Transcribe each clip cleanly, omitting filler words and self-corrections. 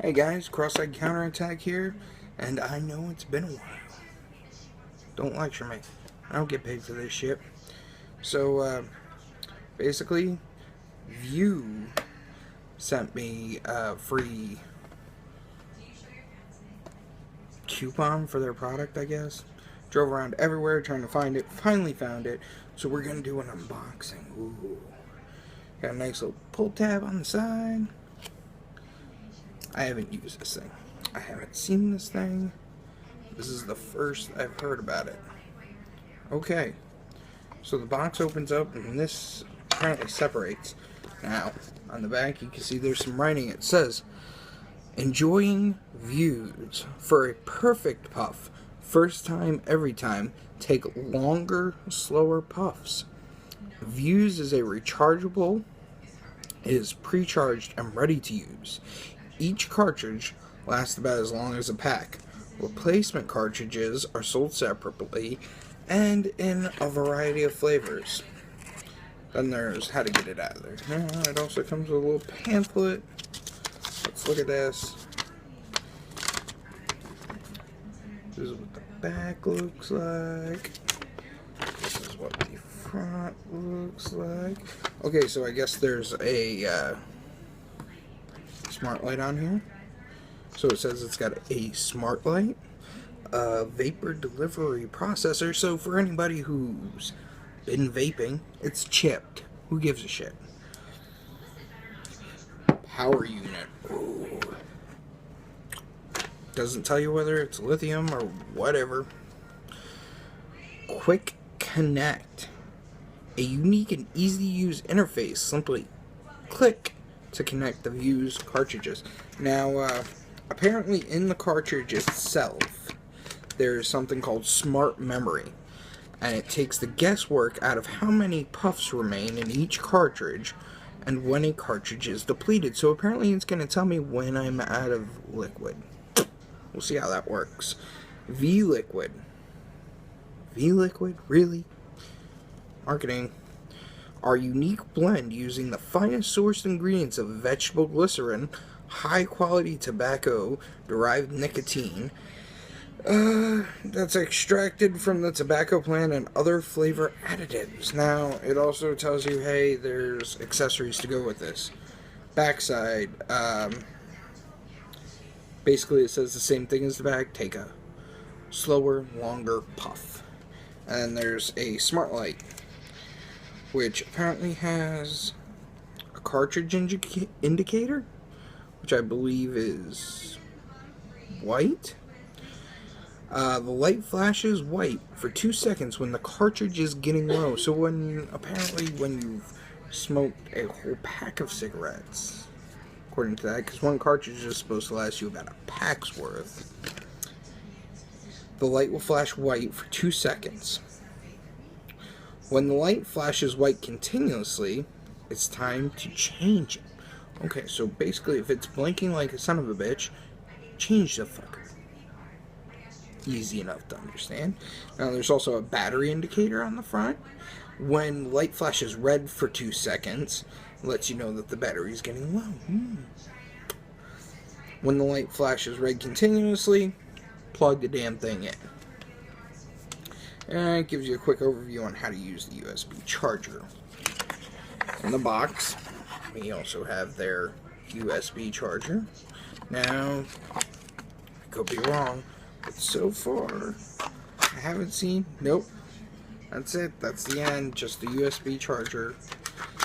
Hey guys, Cross-Side Counterattack here, and I know it's been a while. Don't lecture me. I don't get paid for this shit. So, basically, Vue sent me a free coupon for their product, I guess. Drove around everywhere trying to find it, finally found it, so we're gonna do an unboxing. Ooh. Got a nice little pull tab on the side. I haven't used this thing. I haven't seen this thing. This is the first I've heard about it. Okay. So the box opens up and this apparently separates. Now, on the back you can see there's some writing. It says, "Enjoying Vuse for a perfect puff. First time, every time. Take longer, slower puffs. Vuse is a rechargeable. It is pre-charged and ready to use. Each cartridge lasts about as long as a pack. Replacement cartridges are sold separately and in a variety of flavors." Then there's how to get it out of there. It also comes with a little pamphlet. Let's look at this. This is what the back looks like. This is what the front looks like. Okay, so I guess there's a smart light on here. So it says it's got a smart light, a vapor delivery processor. So for anybody who's been vaping, it's chipped. Who gives a shit? Power unit. Ooh. Doesn't tell you whether it's lithium or whatever. Quick Connect. A unique and easy to use interface. Simply click to connect the Vuse cartridges. Now, apparently in the cartridge itself, there's something called smart memory, and it takes the guesswork out of how many puffs remain in each cartridge and when a cartridge is depleted. So apparently it's going to tell me when I'm out of liquid. We'll see how that works. V-Liquid. V-Liquid? Really? Marketing. Our unique blend using the finest sourced ingredients of vegetable glycerin, high quality tobacco derived nicotine that's extracted from the tobacco plant, and other flavor additives. Now it also tells you, hey, there's accessories to go with this. Backside, basically it says the same thing as the back. Take a slower, longer puff. And there's a smart light, which apparently has a cartridge indicator, which I believe is white. The light flashes white for 2 seconds when the cartridge is getting low. So when you've smoked a whole pack of cigarettes, according to that, because one cartridge is supposed to last you about a pack's worth, the light will flash white for 2 seconds. When the light flashes white continuously, it's time to change it. Okay, so basically if it's blinking like a son of a bitch, change the fucker. Easy enough to understand. Now there's also a battery indicator on the front. When light flashes red for 2 seconds, it lets you know that the battery is getting low. When the light flashes red continuously, plug the damn thing in. And it gives you a quick overview on how to use the USB charger. In the box, we also have their USB charger. Now, I could be wrong, but so far, I haven't seen, nope, that's it, that's the end, just the USB charger,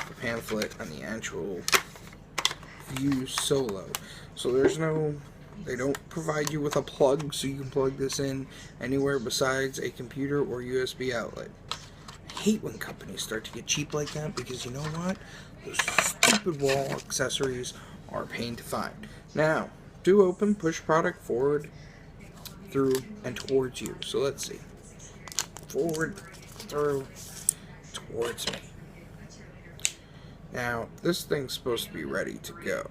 the pamphlet, and the actual Vuse Solo. So there's no, they don't provide you with a plug so you can plug this in anywhere besides a computer or USB outlet. I hate when companies start to get cheap like that, because you know what? Those stupid wall accessories are a pain to find. Now, do open, push product forward, through, and towards you. So let's see. Forward, through, towards me. Now, this thing's supposed to be ready to go.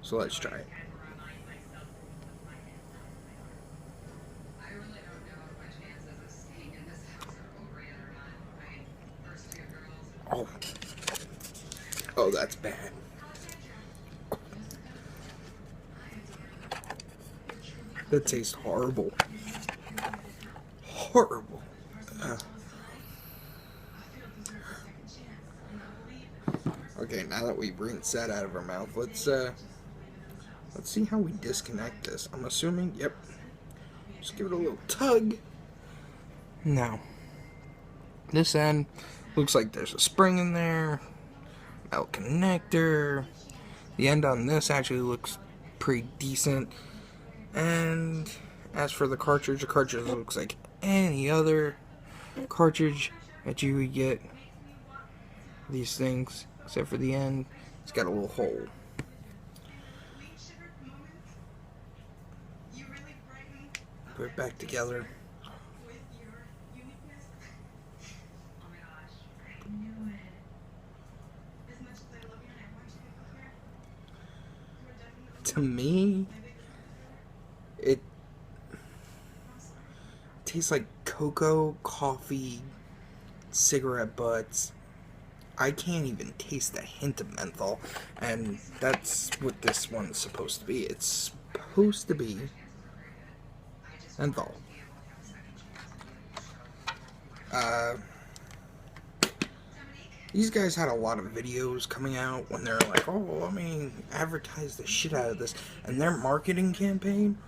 So let's try it. Oh, that's bad. That tastes horrible. Horrible. Okay, now that we've rinsed that out of our mouth, let's see how we disconnect this. I'm assuming, yep. Just give it a little tug. Now, this end looks like there's a spring in there. Metal connector. The end on this actually looks pretty decent. And as for the cartridge looks like any other cartridge that you would get. These things, except for the end, it's got a little hole. Put it back together. To me, it tastes like cocoa, coffee, cigarette butts. I can't even taste a hint of menthol, and that's what this one's supposed to be. It's supposed to be menthol. These guys had a lot of videos coming out when they're like, oh, let me advertise the shit out of this, and their marketing campaign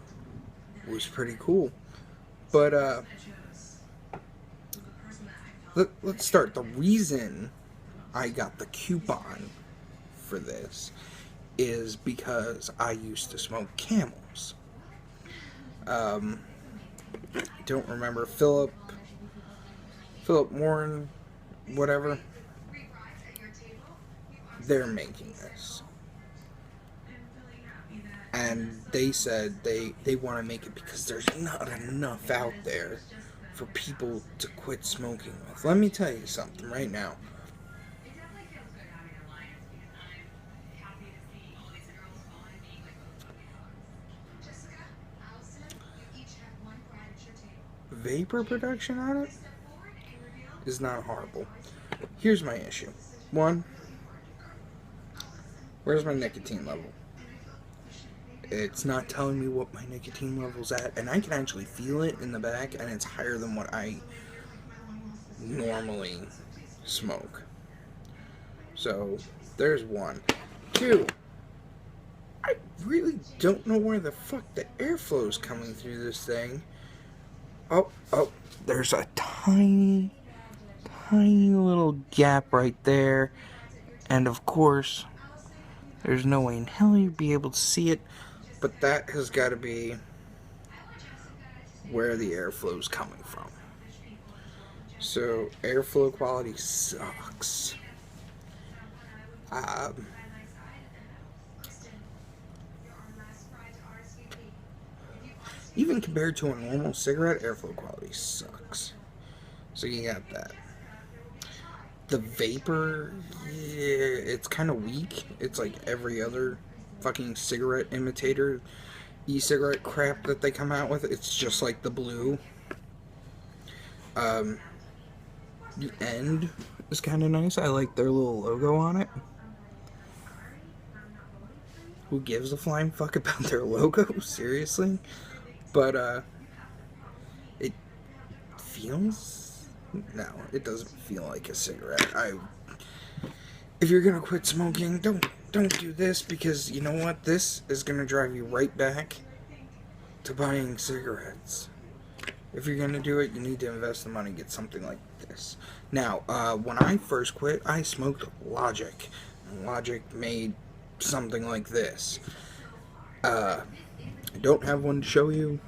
was pretty cool. But let's start. The reason I got the coupon for this is because I used to smoke Camels. Don't remember Philip Warren, whatever. They're making this, and they said they want to make it because there's not enough out there for people to quit smoking with. Let me tell you something right now. Vapor production on it is not horrible. Here's my issue. One, where's my nicotine level? It's not telling me what my nicotine level's at, and I can actually feel it in the back, and it's higher than what I normally smoke. So, there's one. Two, I really don't know where the fuck the airflow's coming through this thing. Oh, there's a tiny little gap right there, and of course, there's no way in hell you'd be able to see it, but that has got to be where the airflow's coming from. So, airflow quality sucks. Even compared to a normal cigarette, airflow quality sucks. So you got that. The vapor, yeah, it's kind of weak. It's like every other fucking cigarette imitator, e-cigarette crap that they come out with. It's just like the blue. The end is kind of nice. I like their little logo on it. Who gives a flying fuck about their logo? Seriously? But, it feels... No, it doesn't feel like a cigarette. If you're gonna quit smoking, don't do this, because you know what? This is gonna drive you right back to buying cigarettes. If you're gonna do it, you need to invest the money, get something like this. Now, when I first quit, I smoked Logic. Logic made something like this. I don't have one to show you.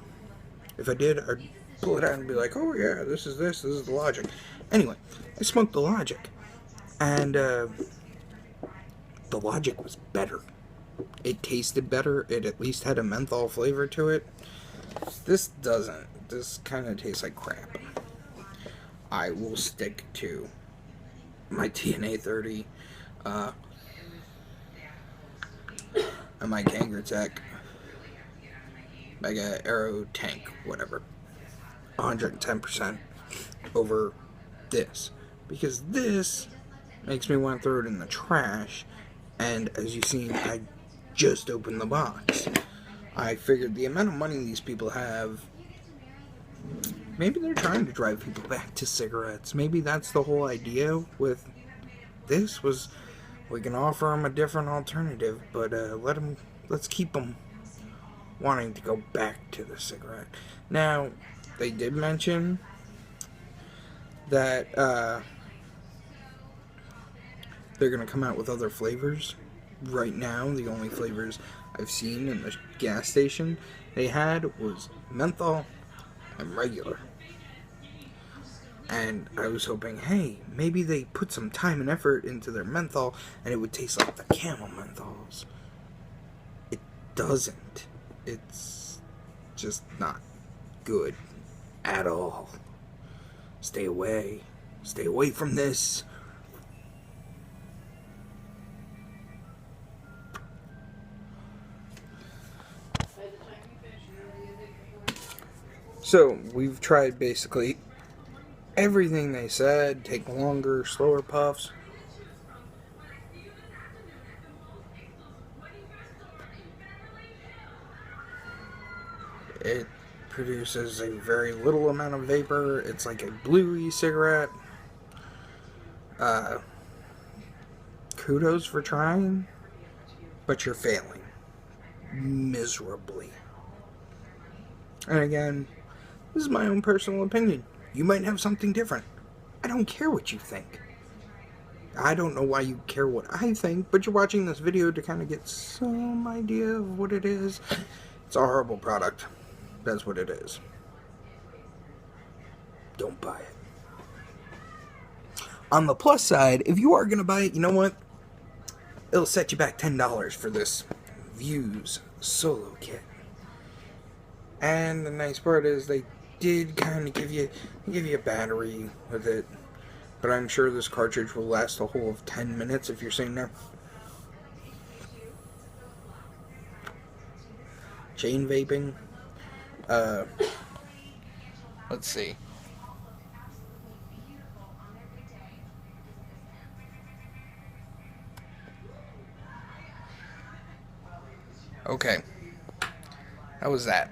If I did, I'd pull it out and be like, oh yeah, this is the Logic. Anyway, I smoked the Logic, and the Logic was better. It tasted better. It at least had a menthol flavor to it. This doesn't. This kind of tastes like crap. I will stick to my TNA 30, and my Kangertech, Mega Aero Tank, whatever, 110% over this, because this makes me want to throw it in the trash. And as you've seen, I just opened the box. I figured the amount of money these people have, maybe they're trying to drive people back to cigarettes. Maybe that's the whole idea with this, was we can offer them a different alternative, but let's keep them wanting to go back to the cigarette. Now, they did mention that they're going to come out with other flavors. Right now, the only flavors I've seen in the gas station they had was menthol and regular. And I was hoping, hey, maybe they put some time and effort into their menthol and it would taste like the Camel menthols. It doesn't. It's just not good at all. Stay away. Stay away from this. So, we've tried basically everything they said. Take longer, slower puffs. It produces a very little amount of vapor. It's like a blue e-cigarette. Kudos for trying, but you're failing miserably. And again, this is my own personal opinion. You might have something different. I don't care what you think. I don't know why you care what I think, but you're watching this video to kind of get some idea of what it is. It's a horrible product. That's what it is. Don't buy it. On the plus side, if you are going to buy it, you know what? It'll set you back $10 for this Vuse Solo kit. And the nice part is they did kind of give you a battery with it. But I'm sure this cartridge will last a whole of 10 minutes if you're sitting there. Chain vaping. Let's see. Okay. How was that?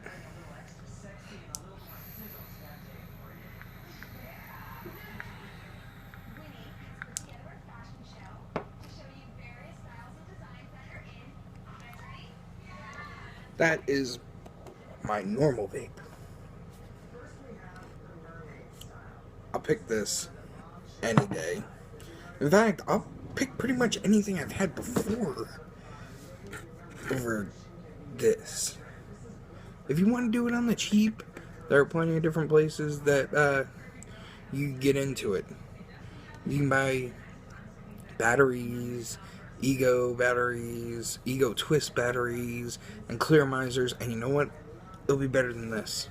That is my normal vape. I'll pick this any day. In fact, I'll pick pretty much anything I've had before over this. If you want to do it on the cheap, there are plenty of different places that you can get into it. You can buy batteries, Ego batteries, Ego Twist batteries, and Clearmizers, and you know what? It'll be better than this.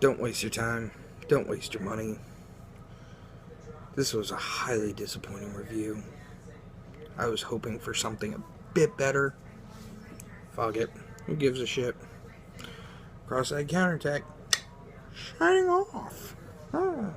Don't waste your time. Don't waste your money. This was a highly disappointing review. I was hoping for something a bit better. Fuck it. Who gives a shit? Cross-eyed counterattack. Shining off. Oh.